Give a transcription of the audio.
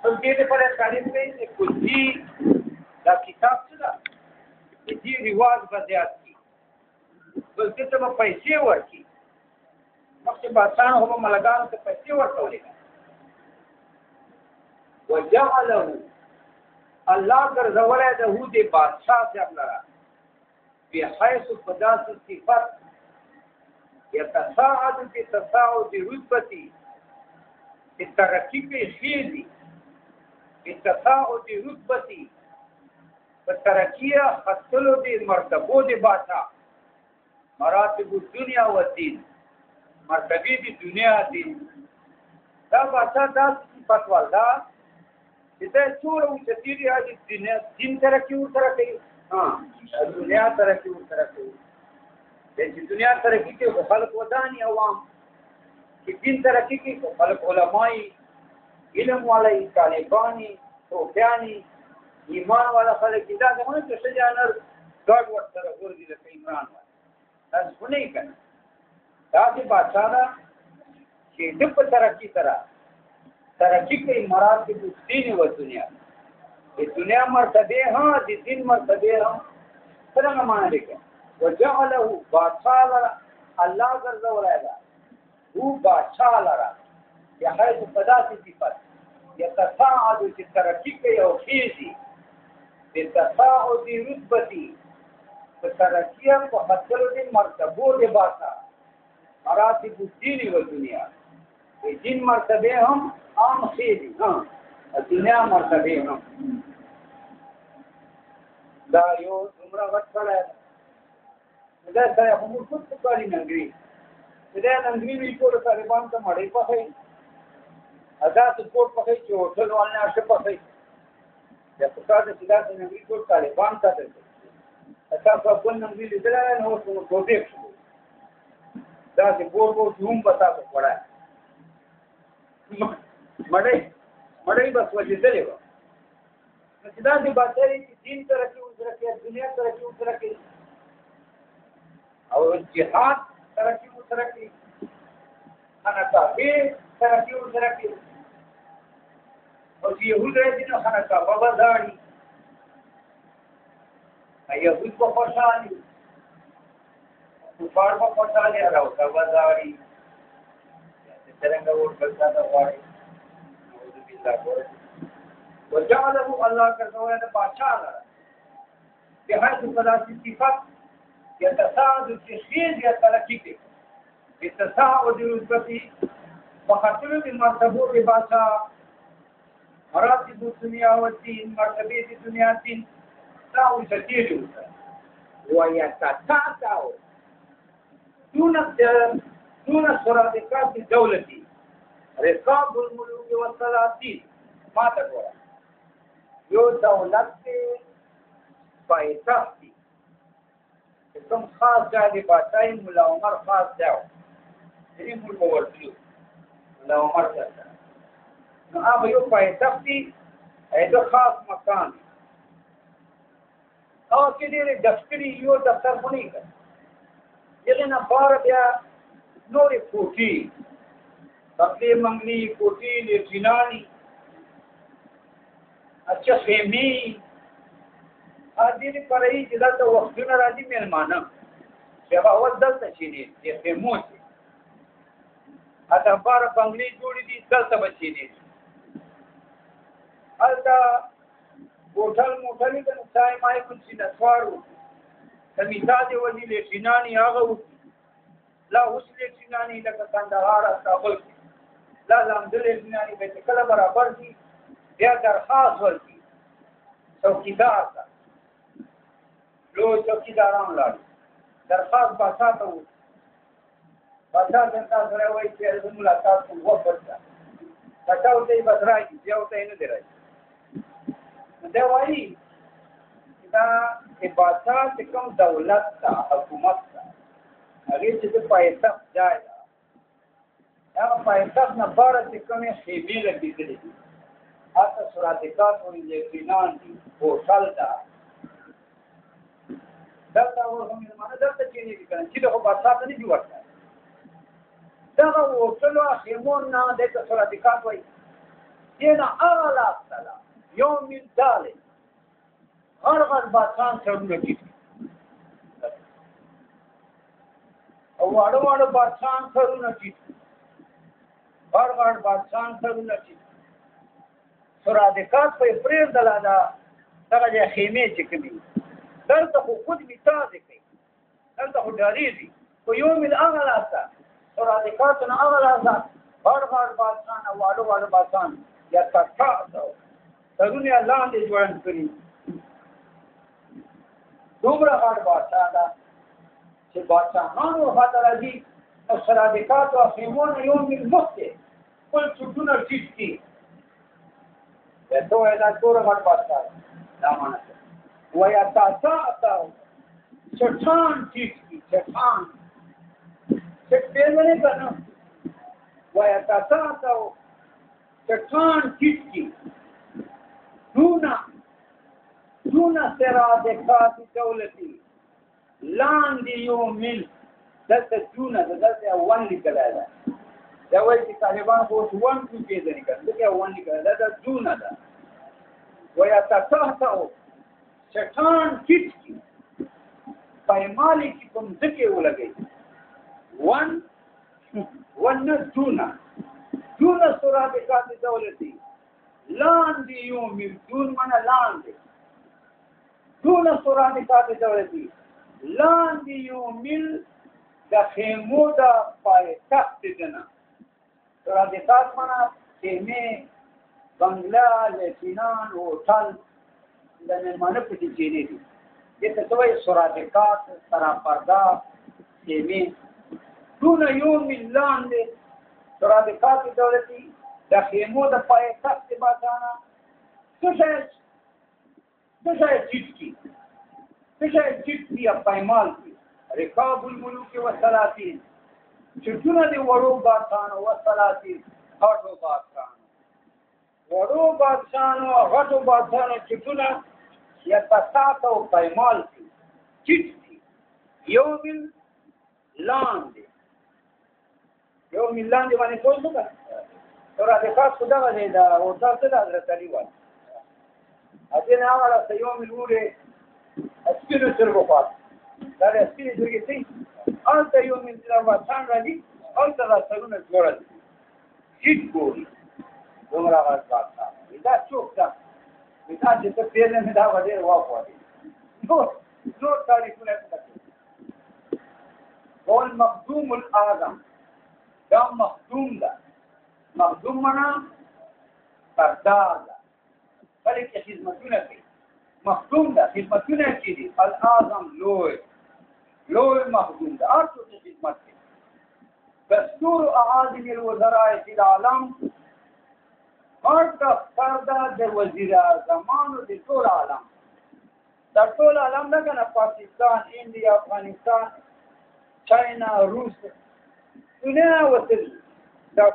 نو دې لپاره تعلیم کوي چې کلي دا کتاب څه ده دې رواج به زیات کړي بلکې ته به پیسې ورکړي مخکې بادشاهان خو به ملګانو ته پیسې ورکولې وجعله الله ګرځولی ده هو دې بادشاه صاحب لره بحیث په داسې صفت یتصاعد بتصاعد رتبتي چې ترقي کوي ښې بتصاعد رتبتي په ترقیه خطلو دې مرتبو دې بادشاه مراتب الدنیا و الدین مرتبه دې دنیا دین دا بادشاه داسې صفت والدا چې دا څومره اوچتې دي هغه دین ترقي ورسره کوي دنیا ترقی ورسره کوي چې دنیا ترقی کوي خلق وداني عوام چې دین ترقی کوي خلق علماي علم والي طالباني صوفياني ایمان والا خلک دا زمونه چې شجانر ګډ ورسره ورګي د عمران تاسو کو نه کنه دا چې بادشاہ دا چې د په ترقی سره ترقی کوي مراتب دین او دنیا د دنیا مرتبه ها د دین مرتبه ها څنګه معنی لیکه وجعله بادشاہ الله ګرځولای دا هو بادشاہ لرا بحيث پداسي صفات يتصاعد في ترقي او خيزي بتصاعد رتبتي فترقيه په خطر دي مرتبو دي باسا مراتب الدين والدنيا دین مرتبه هم عام خیلی دنیا مرتبه هم دا یو عمره وخت کړه دا سره هم څه کاری ننګري دا ننګري وی ټول طالبان ته مړې پخې ادا سپورټ پخې چې هوټل والے اشه پخې دا په کار دې دا ننګري ټول طالبان ته ده اته په کوم ننګري لیدل نه وو پروجیکټ دا چې ګور زوم پتا کو پڑا مړی بس وجدلې و چې دا د باطل دین ترقی وسره دنیا ترقی وسره او جهاد ترقی وسره انا کافي ترقی وسره او چې يهود راځي نو خنا کا بابا داړي يهود په خوشالي کفار په خوشالي راو کا بابا داړي څنګه ورته دا وایي وجعله الله كذولا بادشاہ بحيث ثلاث صفات يتساعد في خير يترقي يتساعد رتبتي وخطر المرتبه ببادشاہ مراتب الدنيا والدين مرتبه الدنيا الدين تساوي كثير ويتتابع دون سرادقات الدولة رقاب الملوك والسلاطين ما تقول یو دولت پایتخت دي کوم خاص ځای دی بادشاہي مولا عمر خاص ځای دې ملک ورته مولا عمر ځای نو هغه یو پایتخت دي ایدو خاص مکان او کې دې دفتری یو دفتر بنی کړ دغه نه بار بیا نورې کوټي تقدیم منگلی کوټی لټینانی اچھا خیمی دې پرې چې دا ته وختونه راځي مېلمانه چې هغه اول دلته شي دي خیمو شي اته بار بنگلی جوړې دي دلته بچي دي الدا هوټل موټلې د ځای مای کوم چې د سوارو کمیټه دی ولې لټینانی هغه لا اوس لټینانی لکه کندهار او کابل لا الحمدلله دنیاوی به کله برابر دي بیا درخواست ورکړي څوکیدار ته لو څوکیداران لاړ درخواست باساته و باساته تاسو سره وایي چې ملاقات کوم وخت تاسو ته بدرای بیا ته نه درای دا وایي دا عبادت کوم دولت ته حکومت ته هغه چې په پایتخت ځای هغه پایتخت نه بار چې کومه خیمه لګېدلې دي اته سرادقات او یقینان دي هوټل دا ورته معنی درته کې نه کړي چې د بادشاہ نه جوړ دا هوټل او خیمون نه د سرادقات وایي دینا اغلا سلام یوم الدالي غرغر بادشان سرونه ټیټ او واړه واړه بادشان سرونه ټیټ غرغر بادشان سرونه ټیټ سرادقات په پرېر دلادا دغه خیمه چې کوي دلته خو خود میتازه کوي دلته خو ډاریږي په یوم الاغلا سرادقاتنا اغلا غرغر بادشان او واړه واړه بادشان یا تاسو سرونه الله دې جوړن کړی دومره غاړ بادشاہ دا چې بادشاہانو وفات راځي او سرادقات او خیمون یوم المخت کل چټونه ټیټ کی ته دا ټول غاړ بادشاہ دا معنی ویا تاسو چټان ټیټ کی چټان څه پیژنې کنه ویا تاسو چټان ټیټ کی دون سرادقات دولتي لاندې یو مل دلته دونه دلته اول لیکلی ده دا وایي چې طالبان خو اوس 1 2 پیژني که دلته اول لیکلی ده دا دونه ده ویتتهتو چټان ټیټ کي پایمالې کې کوم ځکې ولګوي 1 نه دونه سرادقات دولتي لاندې یو مل دون منه لاندې دون سرادقات دولتي لاندې یو مل د خیمو د پایتخت دنه سرادقات منه خیمې بنگله لیتینان هوټل د مېلمانه پټې چینې دي دې ته څه وایي سرادقات سراپرده خیمې دون یو مل لاندې سرادقات دولتي د خیمو د پایتخت بادشاهانه څه شی ټیټ کی پایمال کی رکاب الملوک و سلاطین چټونه دی وړو بادشاهانو و سلاطین غټو بادشاهانو چټونه یا تاسو پایمال کی ټیټ کی یو مل لاندې باندې څه وکړه سرادقات خدا غوښتل دا او تاسو د حضرت علي وایي اځه نه هغه سيوم الوره اسکیلو سرګو پات دا اسکیلو دغه څه انت یو من لا وطن راځي او دا سرونه جوړل هیڅ ګوري دومره راځه دا څوک دا چې ته پیژنې نه دا وړي واخوي نو تاریخونه څه قول مخدوم الاعظم دا مخدوم ده مخدوم معنا سردار ده بلکې خدمتونه کوي مخدوم ده خدمتونه کوي الاعظم لوی مخدوم ده هر څه خدمت کوي دستور اعاظم الوزراء فی العالم هر دفتر ده د وزیر اعظمانو د ټول عالم دا ټول عالم ده کنه پاکستان انډیا افغانستان چاینا روس دنیا وصل دا